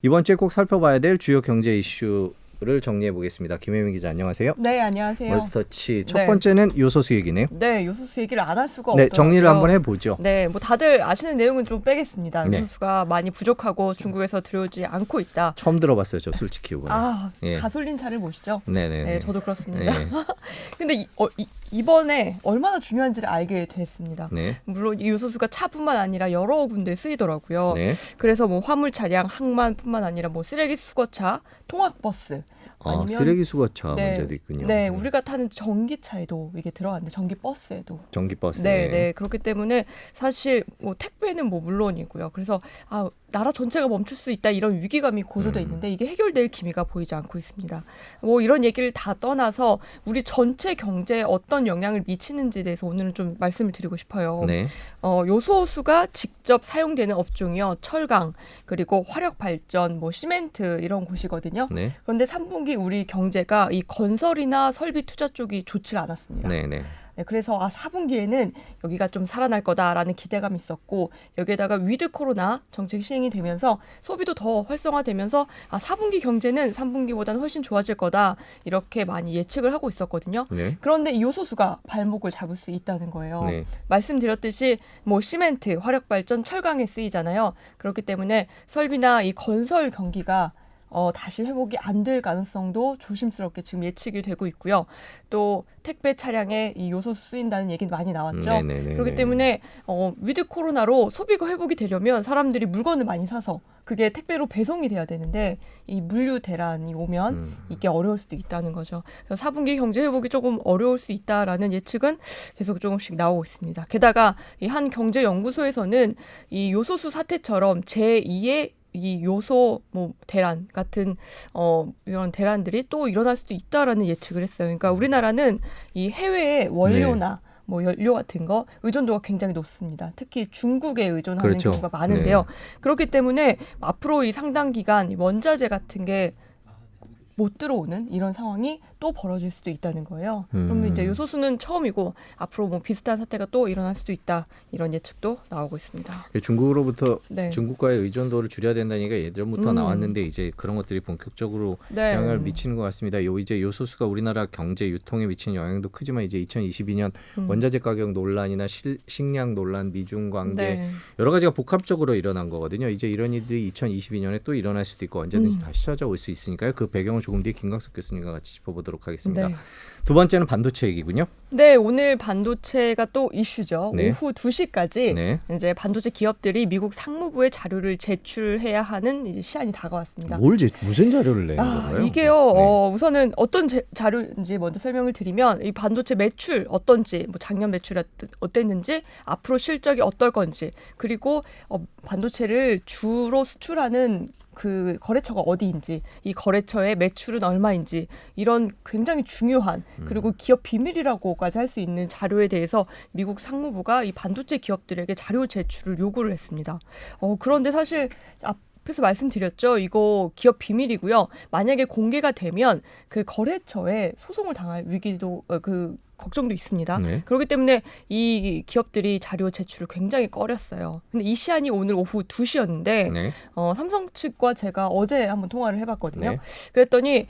이번 주에 꼭 살펴봐야 될 주요 경제 이슈를 정리해 보겠습니다. 김혜민 기자 안녕하세요. 네, 안녕하세요. 멀스터치 첫 네. 번째는 요소수 얘기네요. 네, 요소수 얘기를 안 할 수가 네, 없더라고요. 정리를 한번 해보죠. 네, 뭐 다들 아시는 내용은 좀 빼겠습니다. 네. 요소수가 많이 부족하고 중국에서 들어오지 않고 있다. 처음 들어봤어요, 저 솔직히 이번에. 예. 가솔린 차를 모시죠? 네네. 네, 저도 그렇습니다. 네. 근데 이번에 얼마나 중요한지를 알게 됐습니다. 네. 물론 이 요소수가 차뿐만 아니라 여러 군데 쓰이더라고요. 네. 그래서 뭐 화물 차량, 항만뿐만 아니라 뭐 쓰레기 수거차, 통학버스, 아니면 쓰레기 수거차 네, 문제도 있군요. 네, 우리가 타는 전기차에도 이게 들어갔는데 전기버스에도. 전기버스. 네. 그렇기 때문에 사실 뭐 택배는 뭐 물론이고요. 그래서 나라 전체가 멈출 수 있다 이런 위기감이 고조돼 있는데 이게 해결될 기미가 보이지 않고 있습니다. 뭐 이런 얘기를 다 떠나서 우리 전체 경제에 어떤 영향을 미치는지에 대해서 오늘은 좀 말씀을 드리고 싶어요. 네. 요소수가 직접 사용되는 업종이요. 철강, 그리고 화력 발전, 뭐 시멘트 이런 곳이거든요. 네. 그런데 3분기 우리 경제가 이 건설이나 설비 투자 쪽이 좋지 않았습니다. 네. 네, 그래서 4분기에는 여기가 좀 살아날 거다라는 기대감이 있었고 여기에다가 위드 코로나 정책 시행이 되면서 소비도 더 활성화되면서 4분기 경제는 3분기보다는 훨씬 좋아질 거다 이렇게 많이 예측을 하고 있었거든요. 네. 그런데 이 요소수가 발목을 잡을 수 있다는 거예요. 네. 말씀드렸듯이 뭐 시멘트, 화력발전, 철강에 쓰이잖아요. 그렇기 때문에 설비나 이 건설 경기가 다시 회복이 안 될 가능성도 조심스럽게 지금 예측이 되고 있고요. 또 택배 차량에 이 요소수 쓰인다는 얘기는 많이 나왔죠. 네네네네. 그렇기 때문에 위드 코로나로 소비가 회복이 되려면 사람들이 물건을 많이 사서 그게 택배로 배송이 돼야 되는데 이 물류 대란이 오면 이게 어려울 수도 있다는 거죠. 그래서 4분기 경제 회복이 조금 어려울 수 있다라는 예측은 계속 조금씩 나오고 있습니다. 게다가 이 한 경제연구소에서는 이 요소수 사태처럼 제2의 이 요소 뭐 대란 같은 이런 대란들이 또 일어날 수도 있다라는 예측을 했어요. 그러니까 우리나라는 이 해외의 원료나 뭐 연료 같은 거 의존도가 굉장히 높습니다. 특히 중국에 의존하는 그렇죠. 경우가 많은데요. 그렇기 때문에 앞으로 이 상당 기간 원자재 같은 게 못 들어오는 이런 상황이 또 벌어질 수도 있다는 거예요. 그러면 이제 요소수는 처음이고 앞으로 뭐 비슷한 사태가 또 일어날 수도 있다 이런 예측도 나오고 있습니다. 중국으로부터 네. 중국과의 의존도를 줄여야 된다는 얘기가 예전부터 나왔는데 이제 그런 것들이 본격적으로 영향을 미치는 것 같습니다. 이제 요소수가 우리나라 경제 유통에 미치는 영향도 크지만 이제 2022년 원자재 가격 논란이나 식량 논란, 미중 관계 여러 가지가 복합적으로 일어난 거거든요. 이제 이런 일들이 2022년에 또 일어날 수도 있고 언제든지 다시 찾아올 수 있으니까요. 그 배경을 조금 뒤에 김광석 교수님과 같이 짚어보도록 하겠습니다. 네. 두 번째는 반도체 얘기군요. 네, 오늘 반도체가 또 이슈죠. 네. 오후 2시까지 네. 이제 반도체 기업들이 미국 상무부에 자료를 제출해야 하는 이제 시한이 다가왔습니다. 무슨 자료를 내는 건가요? 이게요. 우선은 어떤 자료인지 먼저 설명을 드리면 이 반도체 매출 어떤지, 뭐 작년 매출이 어땠는지, 앞으로 실적이 어떨 건지, 그리고 반도체를 주로 수출하는 그 거래처가 어디인지, 이 거래처의 매출은 얼마인지 이런 굉장히 중요한 그리고 기업 비밀이라고까지 할 수 있는 자료에 대해서 미국 상무부가 이 반도체 기업들에게 자료 제출을 요구를 했습니다. 그런데 사실 앞에서 말씀드렸죠. 이거 기업 비밀이고요. 만약에 공개가 되면 그 거래처에 소송을 당할 위기도 걱정도 있습니다. 네. 그렇기 때문에 이 기업들이 자료 제출을 굉장히 꺼렸어요. 근데 이 시한이 오늘 오후 2시였는데 네. 삼성 측과 제가 어제 한번 통화를 해봤거든요. 네. 그랬더니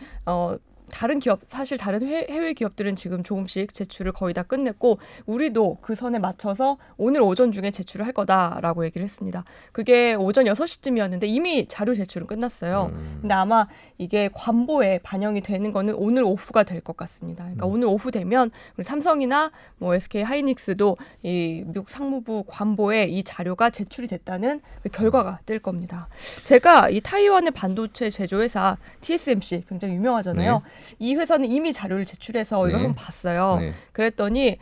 다른 기업, 사실 다른 해외 기업들은 지금 조금씩 제출을 거의 다 끝냈고 우리도 그 선에 맞춰서 오늘 오전 중에 제출을 할 거다라고 얘기를 했습니다. 그게 오전 6시쯤이었는데 이미 자료 제출은 끝났어요. 근데 아마 이게 관보에 반영이 되는 거는 오늘 오후가 될 것 같습니다. 그러니까 오늘 오후 되면 우리 삼성이나 뭐 SK 하이닉스도 이 미국 상무부 관보에 이 자료가 제출이 됐다는 그 결과가 뜰 겁니다. 제가 이 타이완의 반도체 제조회사 TSMC 굉장히 유명하잖아요. 네. 이 회사는 이미 자료를 제출해서 이걸 한번 봤어요. 네. 그랬더니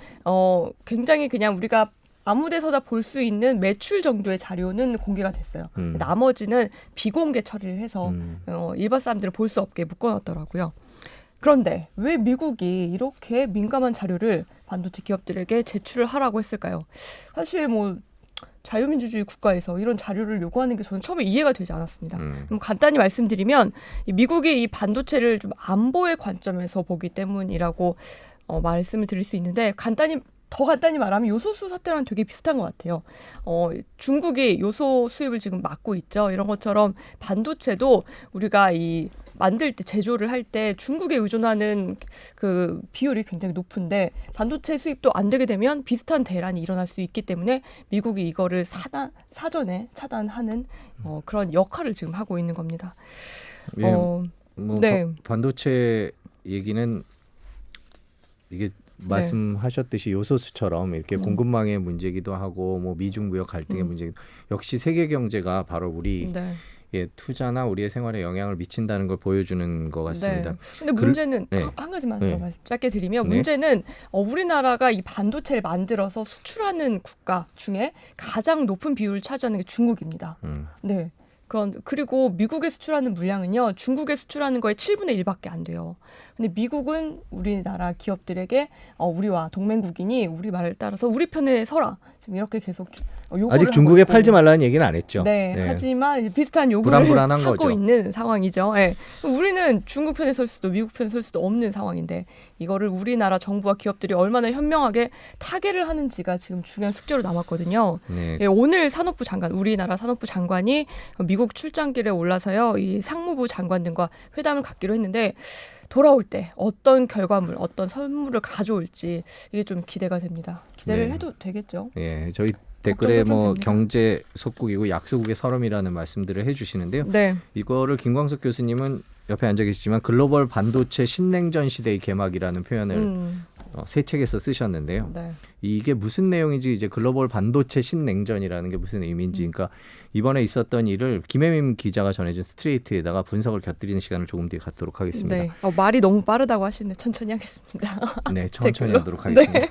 굉장히 그냥 우리가 아무 데서나 볼 수 있는 매출 정도의 자료는 공개가 됐어요. 나머지는 비공개 처리를 해서 일반 사람들은 볼 수 없게 묶어놨더라고요. 그런데 왜 미국이 이렇게 민감한 자료를 반도체 기업들에게 제출을 하라고 했을까요? 사실 뭐 자유민주주의 국가에서 이런 자료를 요구하는 게 저는 처음에 이해가 되지 않았습니다. 그럼 간단히 말씀드리면 미국이 이 반도체를 좀 안보의 관점에서 보기 때문이라고 말씀을 드릴 수 있는데 간단히 더 간단히 말하면 요소수 사태랑 되게 비슷한 것 같아요. 중국이 요소 수입을 지금 막고 있죠. 이런 것처럼 반도체도 우리가 이 만들 때 제조를 할 때 중국에 의존하는 그 비율이 굉장히 높은데 반도체 수입도 안 되게 되면 비슷한 대란이 일어날 수 있기 때문에 미국이 이거를 사전에 차단하는 그런 역할을 지금 하고 있는 겁니다. 예, 네. 반도체 얘기는 이게 말씀하셨듯이 요소수처럼 이렇게 공급망의 문제기도 하고 뭐 미중 무역 갈등의 문제, 역시 세계 경제가 바로 우리 투자나 우리의 생활에 영향을 미친다는 걸 보여주는 것 같습니다. 근데 문제는 한 가지만 더 짧게 드리면 문제는 우리나라가 이 반도체를 만들어서 수출하는 국가 중에 가장 높은 비율을 차지하는 게 중국입니다. 네. 그리고 미국에 수출하는 물량은요, 중국에 수출하는 거의 7분의 1밖에 안 돼요. 근데 미국은 우리나라 기업들에게 우리와 동맹국이니 우리 말을 따라서 우리 편에 서라. 지금 이렇게 계속 아직 중국에 팔지 말라는 얘기는 안 했죠. 네. 하지만 비슷한 요구를 하고 거죠. 있는 상황이죠. 네. 우리는 중국 편에 설 수도 미국 편에 설 수도 없는 상황인데 이거를 우리나라 정부와 기업들이 얼마나 현명하게 타개를 하는지가 지금 중요한 숙제로 남았거든요. 네, 오늘 우리나라 산업부 장관이 미국 출장길에 올라서요, 이 상무부 장관 등과 회담을 갖기로 했는데 돌아올 때 어떤 결과물, 어떤 선물을 가져올지 이게 좀 기대가 됩니다. 기대를 해도 되겠죠. 네, 저희 댓글에 뭐 경제 속국이고 약소국의 서름이라는 말씀들을 해주시는데요. 이거를 김광석 교수님은 옆에 앉아 계시지만 글로벌 반도체 신냉전 시대의 개막이라는 표현을 새 책에서 쓰셨는데요. 이게 무슨 내용인지, 이제 글로벌 반도체 신냉전이라는 게 무슨 의미인지, 그러니까 이번에 있었던 일을 김혜민 기자가 전해준 스트레이트에다가 분석을 곁들이는 시간을 조금 뒤에 갖도록 하겠습니다. 말이 너무 빠르다고 하시는데 천천히 하겠습니다. 네, 천천히 하도록 하겠습니다.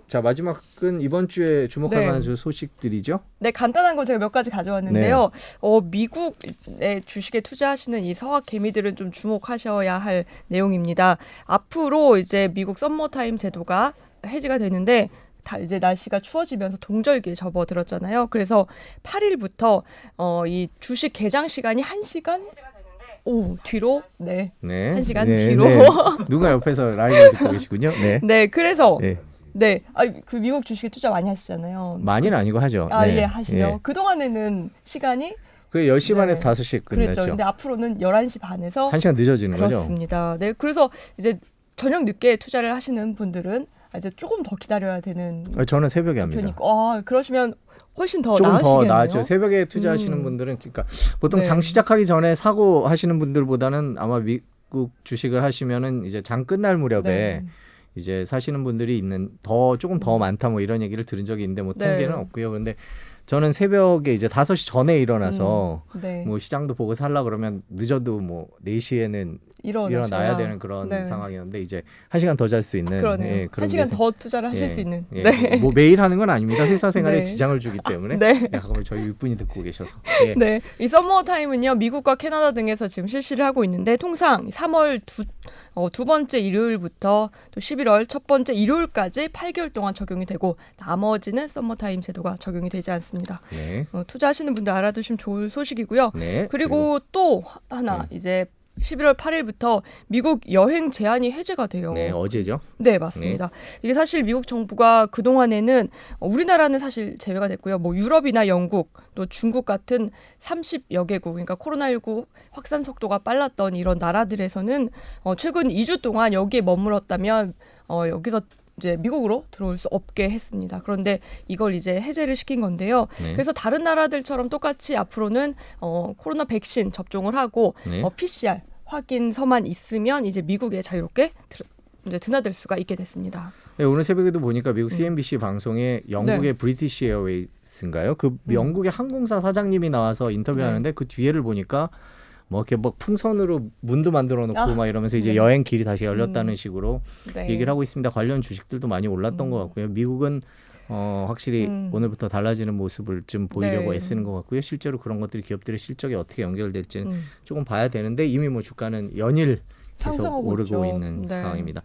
자, 마지막은 이번 주에 주목할 만한 소식들이죠? 네, 간단한 거 제가 몇 가지 가져왔는데요. 미국의 주식에 투자하시는 이 서학 개미들은 좀 주목하셔야 할 내용입니다. 앞으로 이제 미국 썸머타임 제도가 해지가 되는데 이제 날씨가 추워지면서 동절기에 접어들었잖아요. 그래서 8일부터 이 주식 개장 시간이 1시간 뒤로 1시간 뒤로 누가 옆에서 라이브 듣고 계시군요. 그래서 그 미국 주식에 투자 많이 하시잖아요. 많이는 아니고 하죠. 하시죠. 그동안에는 시간이 그 10시 반에서 5시에 끝났죠. 그랬죠. 근데 앞으로는 11시 반에서 1시간 늦어지는 거죠. 그렇습니다. 네, 그래서 이제 저녁 늦게 투자를 하시는 분들은 이제 조금 더 기다려야 되는. 저는 새벽에 합니다. 그러시면 훨씬 더 조금 나으시겠네요. 더 나아죠. 새벽에 투자하시는 분들은, 그러니까 보통 장 시작하기 전에 사고 하시는 분들보다는 아마 미국 주식을 하시면은 이제 장 끝날 무렵에 이제 사시는 분들이 조금 더 많다 뭐 이런 얘기를 들은 적이 있는데 뭐 통계는 없고요. 그런데 저는 새벽에 이제 5시 전에 일어나서 뭐 시장도 보고 살라 그러면 늦어도 뭐 4시에는 일어나야 되는 그런 상황이었는데 이제 1시간 더 잘 수 있는 그런 1시간 더 투자를 하실 수 있는 뭐 매일 하는 건 아닙니다. 회사 생활에 지장을 주기 때문에. 잠깐만, 저희 윗분이 듣고 계셔서. 이 서머 타임은요, 미국과 캐나다 등에서 지금 실시를 하고 있는데 통상 3월 두 번째 일요일부터 또 11월 첫 번째 일요일까지 8개월 동안 적용이 되고 나머지는 서머타임 제도가 적용이 되지 않습니다. 투자하시는 분들 알아두시면 좋을 소식이고요. 그리고 또 하나 이제 11월 8일부터 미국 여행 제한이 해제가 돼요. 어제죠? 네, 맞습니다. 이게 사실 미국 정부가 그동안에는 우리나라는 사실 제외가 됐고요. 뭐 유럽이나 영국, 또 중국 같은 30여 개국, 그러니까 코로나19 확산 속도가 빨랐던 이런 나라들에서는 최근 2주 동안 여기에 머물렀다면 여기서 이제 미국으로 들어올 수 없게 했습니다. 그런데 이걸 이제 해제를 시킨 건데요. 그래서 다른 나라들처럼 똑같이 앞으로는 코로나 백신 접종을 하고 PCR 확인서만 있으면 이제 미국에 자유롭게 이제 드나들 수가 있게 됐습니다. 오늘 새벽에도 보니까 미국 CNBC 방송에 영국의 브리티시 에어웨이스인가요? 그 영국의 항공사 사장님이 나와서 인터뷰하는데 그 뒤에를 보니까 뭐 이렇게 막 풍선으로 문도 만들어 놓고 막 이러면서 이제 여행 길이 다시 열렸다는 식으로 얘기를 하고 있습니다. 관련 주식들도 많이 올랐던 것 같고요. 미국은 확실히 오늘부터 달라지는 모습을 좀 보이려고 애쓰는 것 같고요. 실제로 그런 것들이 기업들의 실적에 어떻게 연결될지는 조금 봐야 되는데 이미 뭐 주가는 연일 계속 오르고 있는 상황입니다.